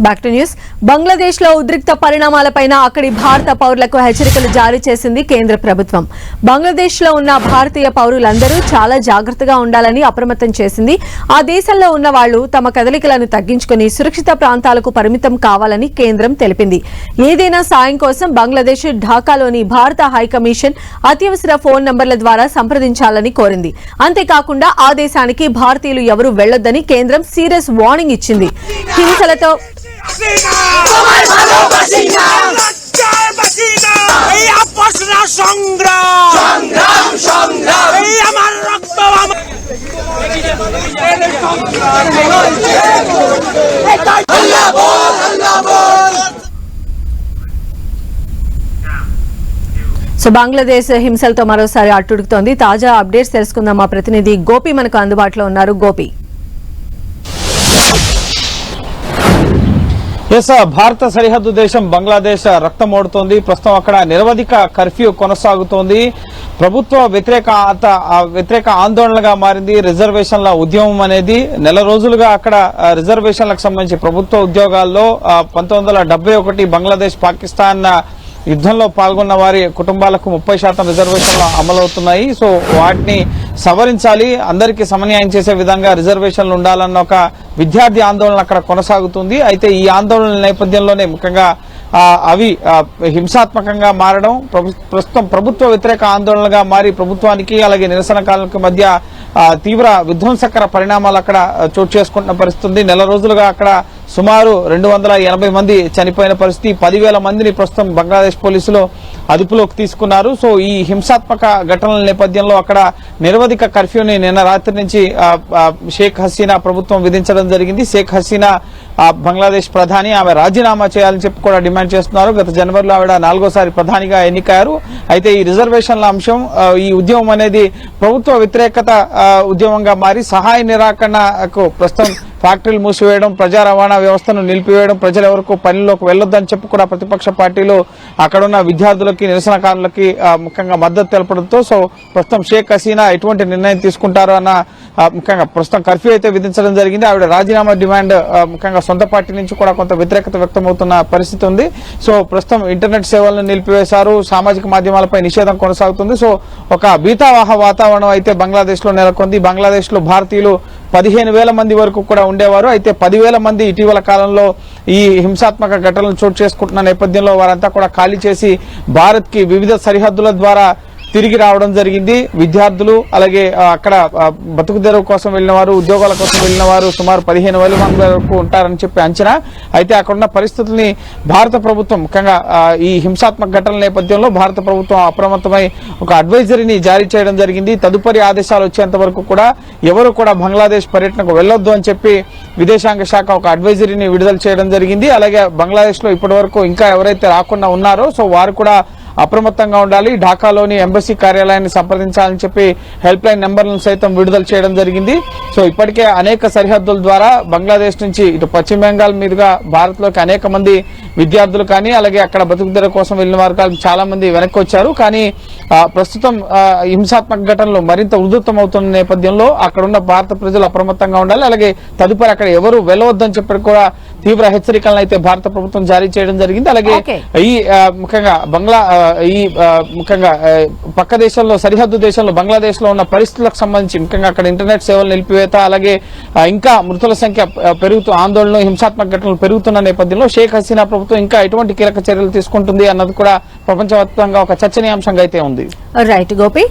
Back to news. Bangladesh లో ఉద్రిక్త పరిణామాలపైన అక్కడి భారత పౌరులకు హెచ్చరికలు జారీ చేసింది కేంద్ర ప్రభుత్వం. బంగ్లాదేశ్ లో ఉన్న భారతీయ పౌరులందరూ చాలా జాగ్రత్తగా ఉండాలని అప్రమత్తం చేసింది. ఆ దేశంలో ఉన్న వాళ్లు తమ కదలికలను తగ్గించుకుని సురక్షిత ప్రాంతాలకు పరిమితం కావాలని కేంద్రం తెలిపింది. ఏదైనా సాయం కోసం బంగ్లాదేశ్ ఢాకాలోని భారత హైకమిషన్ అత్యవసర ఫోన్ నంబర్ల ద్వారా సంప్రదించాలని కోరింది. అంతేకాకుండా ఆ దేశానికి భారతీయులు ఎవరూ వెళ్లొద్దని కేంద్రం సీరియస్ వార్నింగ్ ఇచ్చింది. హింసలతో బంగ్లాదేశ్ హింసలతో మరోసారి అట్టుడుకుతోంది. తాజా అప్డేట్స్ తెలుసుకుందాం. మా ప్రతినిధి గోపి మనకు అందుబాటులో ఉన్నారు. గోపి, భారత సరిహద్దు దేశం బంగ్లాదేశ్ రక్తమోడుతోంది. ప్రస్తుతం అక్కడ నిరవధిక కర్ఫ్యూ కొనసాగుతోంది. ప్రభుత్వ వ్యతిరేక ఆందోళనగా మారింది రిజర్వేషన్ల ఉద్యమం అనేది. నెల రోజులుగా అక్కడ రిజర్వేషన్లకు సంబంధించి ప్రభుత్వ ఉద్యోగాల్లో 1971 బంగ్లాదేశ్ పాకిస్తాన్ యుద్ధంలో పాల్గొన్న వారి కుటుంబాలకు 30% రిజర్వేషన్లు అమలవుతున్నాయి. సో వాటిని సవరించాలి, అందరికీ సమన్యాయం చేసే విధంగా రిజర్వేషన్లు ఉండాలన్న ఒక విద్యార్థి ఆందోళన అక్కడ కొనసాగుతుంది. అయితే ఈ ఆందోళనల నేపథ్యంలోనే ముఖ్యంగా అవి హింసాత్మకంగా మారడం, ప్రస్తుతం ప్రభుత్వ వ్యతిరేక ఆందోళనగా మారి ప్రభుత్వానికి అలాగే నిరసనకారులకు మధ్య తీవ్ర విధ్వంసకర పరిణామాలు అక్కడ చోటు చేసుకుంటున్న పరిస్థితి. నెల రోజులుగా అక్కడ సుమారు 280 మంది చనిపోయిన పరిస్థితి. 10,000 మందిని ప్రస్తుతం బంగ్లాదేశ్ పోలీసులు అదుపులోకి తీసుకున్నారు. సో ఈ హింసాత్మక ఘటనల నేపథ్యంలో అక్కడ నిరవధిక కర్ఫ్యూని నిన్న రాత్రి నుంచి షేక్ హసీనా ప్రభుత్వం విధించడం జరిగింది. షేక్ హసీనా బంగ్లాదేశ్ ప్రధాని, ఆమె రాజీనామా చేయాలని చెప్పి కూడా డిమాండ్ చేస్తున్నారు. గత జనవరిలో ఆవిడ 4వసారి ప్రధానిగా ఎన్నికయ్యారు. అయితే ఈ రిజర్వేషన్ల అంశం, ఈ ఉద్యమం అనేది ప్రభుత్వ వ్యతిరేకత ఉద్యమంగా మారి సహాయ నిరాకరణకు ప్రస్తుతం ఫ్యాక్టరీలు మూసివేయడం, ప్రజా రవాణా వ్యవస్థను నిలిపివేయడం, ప్రజలు ఎవరికి పనిలోకి వెళ్లొద్దని చెప్పి కూడా ప్రతిపక్ష పార్టీలు అక్కడున్న విద్యార్థులకి, నిరసనకారులకి ముఖ్యంగా మద్దతు తెలపడంతో సో ప్రస్తుతం షేక్ హసీనా ఎటువంటి నిర్ణయం తీసుకుంటారో అన్న ముఖ్యంగా ప్రస్తుతం కర్ఫ్యూ అయితే విధించడం జరిగింది. ఆవిడ రాజీనామా డిమాండ్ ముఖ్యంగా సొంత పార్టీ నుంచి కూడా కొంత వ్యతిరేకత వ్యక్తమవుతున్న పరిస్థితి ఉంది. సో ప్రస్తుతం ఇంటర్నెట్ సేవలను నిలిపివేశారు, సామాజిక మాధ్యమాలపై నిషేధం కొనసాగుతుంది. సో ఒక భీతావహ వాతావరణం అయితే బంగ్లాదేశ్ లో నెలకొంది. బంగ్లాదేశ్ లో భారతీయులు 15,000 మంది వరకు కూడా ఉండేవారు. అయితే 10,000 మంది ఇటీవల కాలంలో ఈ హింసాత్మక ఘటనలు చోటు చేసుకుంటున్న నేపథ్యంలో వారంతా కూడా ఖాళీ చేసి భారత్ కి వివిధ సరిహద్దుల ద్వారా తిరిగి రావడం జరిగింది. విద్యార్థులు అలాగే అక్కడ బతుకు తెరువు కోసం వెళ్లిన వారు, ఉద్యోగాల కోసం వెళ్లిన వారు సుమారు 15,000 మంది వరకు ఉంటారని చెప్పి అంచనా. అయితే అక్కడున్న పరిస్థితుల్ని భారత ప్రభుత్వం ముఖ్యంగా ఈ హింసాత్మక ఘటనల నేపథ్యంలో భారత ప్రభుత్వం అప్రమత్తమై ఒక అడ్వైజరీని జారీ చేయడం జరిగింది. తదుపరి ఆదేశాలు వచ్చేంత వరకు కూడా ఎవరు కూడా బంగ్లాదేశ్ పర్యటనకు వెళ్లొద్దు అని చెప్పి విదేశాంగ శాఖ ఒక అడ్వైజరీని విడుదల చేయడం జరిగింది. అలాగే బంగ్లాదేశ్ లో ఇప్పటి వరకు ఇంకా ఎవరైతే రాకుండా ఉన్నారో సో వారు కూడా అప్రమత్తంగా ఉండాలి, ఢాకాలోని ఎంబసీ కార్యాలయాన్ని సంప్రదించాలని చెప్పి హెల్ప్ లైన్ నెంబర్లను సైతం విడుదల చేయడం జరిగింది. సో ఇప్పటికే అనేక సరిహద్దుల ద్వారా బంగ్లాదేశ్ నుంచి ఇటు పశ్చిమ బెంగాల్ మీదుగా భారత్ లోకి అనేక మంది విద్యార్థులు కానీ అలాగే అక్కడ బతుకుదెర కోసం వెళ్లిన వారు చాలా మంది వెనక్కి వచ్చారు. కానీ ప్రస్తుతం హింసాత్మక ఘటనలు మరింత ఉధృతమవుతున్న నేపథ్యంలో అక్కడున్న భారత ప్రజలు అప్రమత్తంగా ఉండాలి. అలాగే తదుపరి అక్కడ ఎవరు వెళ్లవద్దని చెప్పి కూడా తీవ్ర హెచ్చరికలను అయితే భారత ప్రభుత్వం జారీ చేయడం జరిగింది. అలాగే ఈ ముఖ్యంగా ముఖ్యంగా పక్క దేశంలో, సరిహద్దు దేశంలో బంగ్లాదేశ్ లో ఉన్న పరిస్థితులకు సంబంధించి ముఖ్యంగా అక్కడ ఇంటర్నెట్ సేవలు నిలిపివేత అలాగే ఇంకా మృతుల సంఖ్య ఆందోళనలు, హింసాత్మక ఘటనలు పెరుగుతున్న నేపథ్యంలో షేక్ హసీనా ప్రభుత్వం ఇంకా ఎటువంటి కీలక చర్యలు తీసుకుంటుంది అన్నది కూడా ప్రపంచవ్యాప్తంగా ఒక చర్చనీయాంశంగా అయితే ఉంది. రైట్ గోపి.